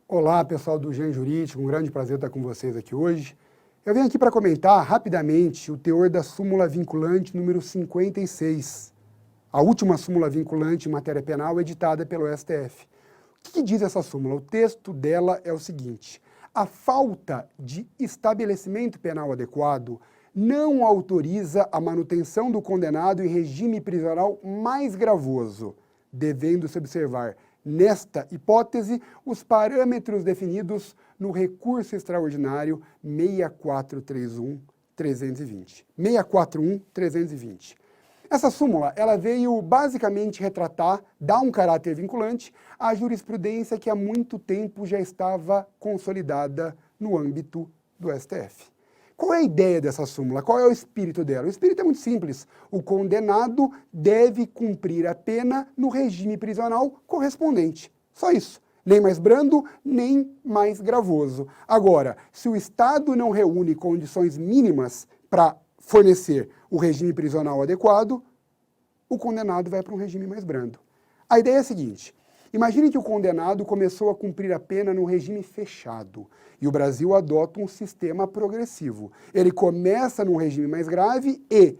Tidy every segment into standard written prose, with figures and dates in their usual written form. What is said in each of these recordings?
Olá, pessoal do Gen Jurídico, um grande prazer estar com vocês aqui hoje. Eu venho aqui para comentar rapidamente o teor da súmula vinculante número 56, a última súmula vinculante em matéria penal editada pelo STF. O que diz essa súmula? O texto dela é o seguinte: a falta de estabelecimento penal adequado não autoriza a manutenção do condenado em regime prisional mais gravoso, devendo-se observar nesta hipótese, os parâmetros definidos no recurso extraordinário 6431-320. 641-320. Essa súmula, ela veio basicamente retratar, dar um caráter vinculante à jurisprudência que há muito tempo já estava consolidada no âmbito do STF. Qual é a ideia dessa súmula? Qual é o espírito dela? O espírito é muito simples. O condenado deve cumprir a pena no regime prisional correspondente. Só isso. Nem mais brando, nem mais gravoso. Agora, se o Estado não reúne condições mínimas para fornecer o regime prisional adequado, o condenado vai para um regime mais brando. A ideia é a seguinte: imagine que o condenado começou a cumprir a pena no regime fechado e o Brasil adota um sistema progressivo. Ele começa num regime mais grave e,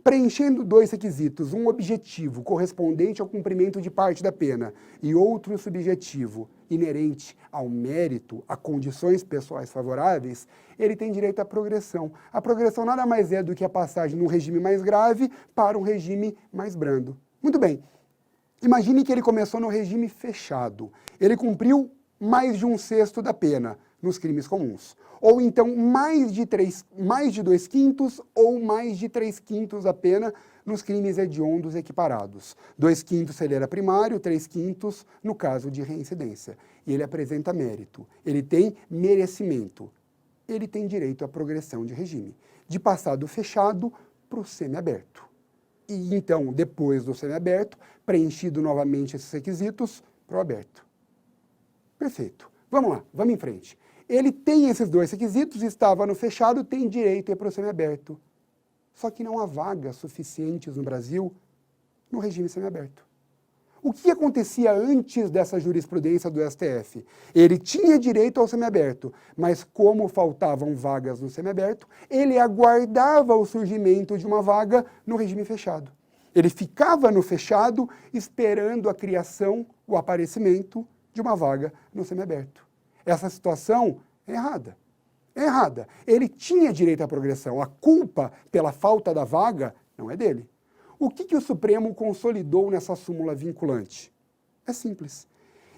preenchendo dois requisitos, um objetivo correspondente ao cumprimento de parte da pena e outro subjetivo inerente ao mérito, a condições pessoais favoráveis, ele tem direito à progressão. A progressão nada mais é do que a passagem de um regime mais grave para um regime mais brando. Muito bem. Imagine que ele começou no regime fechado. Ele cumpriu mais de 1/6 da pena nos crimes comuns. Ou então mais de 2/5 ou mais de 3/5 da pena nos crimes hediondos equiparados. 2/5 se ele era primário, 3/5 no caso de reincidência. E ele apresenta mérito. Ele tem merecimento. Ele tem direito à progressão de regime. De passar do fechado para o semiaberto. E então, depois do semiaberto, preenchido novamente esses requisitos, para o aberto. Perfeito. Vamos lá, vamos em frente. Ele tem esses dois requisitos, estava no fechado, tem direito a ir para o semiaberto. Só que não há vagas suficientes no Brasil no regime semiaberto. O que acontecia antes dessa jurisprudência do STF? Ele tinha direito ao semiaberto, mas como faltavam vagas no semiaberto, ele aguardava o surgimento de uma vaga no regime fechado. Ele ficava no fechado esperando a criação, o aparecimento de uma vaga no semiaberto. Essa situação é errada. É errada. Ele tinha direito à progressão. A culpa pela falta da vaga não é dele. O que o Supremo consolidou nessa súmula vinculante? É simples.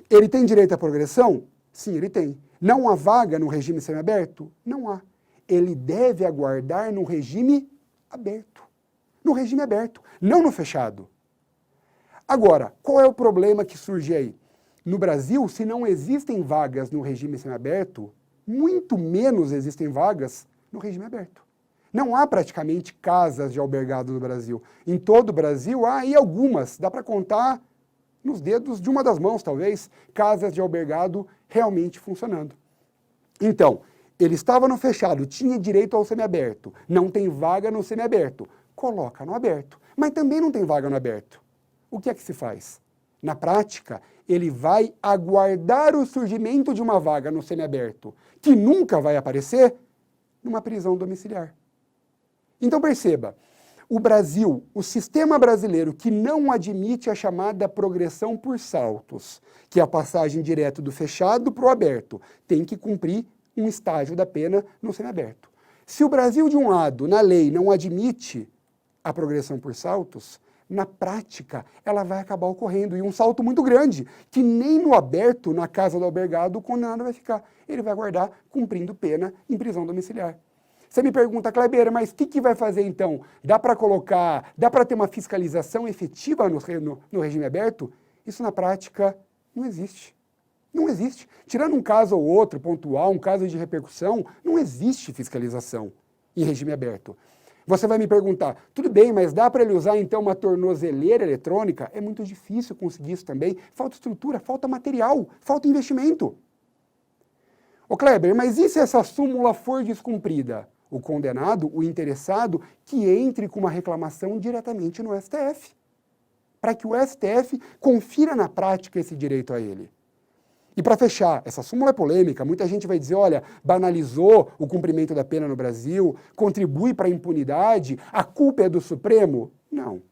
Ele tem direito à progressão? Sim, ele tem. Não há vaga no regime semiaberto? Não há. Ele deve aguardar no regime aberto. No regime aberto, não no fechado. Agora, qual é o problema que surge aí? No Brasil, se não existem vagas no regime semiaberto, muito menos existem vagas no regime aberto. Não há praticamente casas de albergado no Brasil. Em todo o Brasil há aí algumas, dá para contar nos dedos de uma das mãos, talvez, casas de albergado realmente funcionando. Então, ele estava no fechado, tinha direito ao semiaberto, não tem vaga no semiaberto, coloca no aberto. Mas também não tem vaga no aberto. O que é que se faz? Na prática, ele vai aguardar o surgimento de uma vaga no semiaberto, que nunca vai aparecer, numa prisão domiciliar. Então perceba, o Brasil, o sistema brasileiro que não admite a chamada progressão por saltos, que é a passagem direto do fechado para o aberto, tem que cumprir um estágio da pena no semiaberto. Se o Brasil, de um lado, na lei, não admite a progressão por saltos, na prática, ela vai acabar ocorrendo. E um salto muito grande, que nem no aberto, na casa do albergado, o condenado vai ficar. Ele vai aguardar cumprindo pena em prisão domiciliar. Você me pergunta, Kleber, mas o que vai fazer então? Dá para ter uma fiscalização efetiva no regime aberto? Isso na prática não existe. Não existe. Tirando um caso ou outro, pontual, um caso de repercussão, não existe fiscalização em regime aberto. Você vai me perguntar, tudo bem, mas dá para ele usar então uma tornozeleira eletrônica? É muito difícil conseguir isso também. Falta estrutura, falta material, falta investimento. Ô Kleber, mas e se essa súmula for descumprida? O condenado, o interessado, que entre com uma reclamação diretamente no STF, para que o STF confira na prática esse direito a ele. E para fechar, essa súmula é polêmica, muita gente vai dizer, olha, banalizou o cumprimento da pena no Brasil, contribui para a impunidade, a culpa é do Supremo? Não,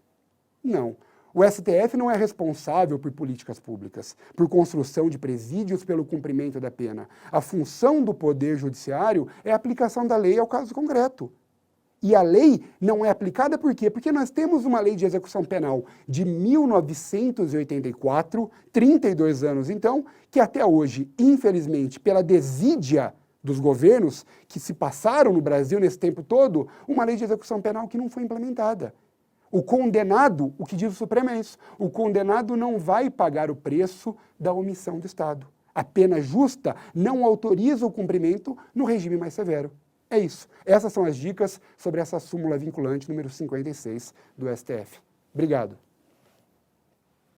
não. O STF não é responsável por políticas públicas, por construção de presídios pelo cumprimento da pena. A função do Poder Judiciário é a aplicação da lei ao caso concreto. E a lei não é aplicada por quê? Porque nós temos uma lei de execução penal de 1984, 32 anos então, que até hoje, infelizmente, pela desídia dos governos que se passaram no Brasil nesse tempo todo, uma lei de execução penal que não foi implementada. O condenado, o que diz o Supremo é isso, o condenado não vai pagar o preço da omissão do Estado. A pena justa não autoriza o cumprimento no regime mais severo. É isso. Essas são as dicas sobre essa súmula vinculante número 56 do STF. Obrigado.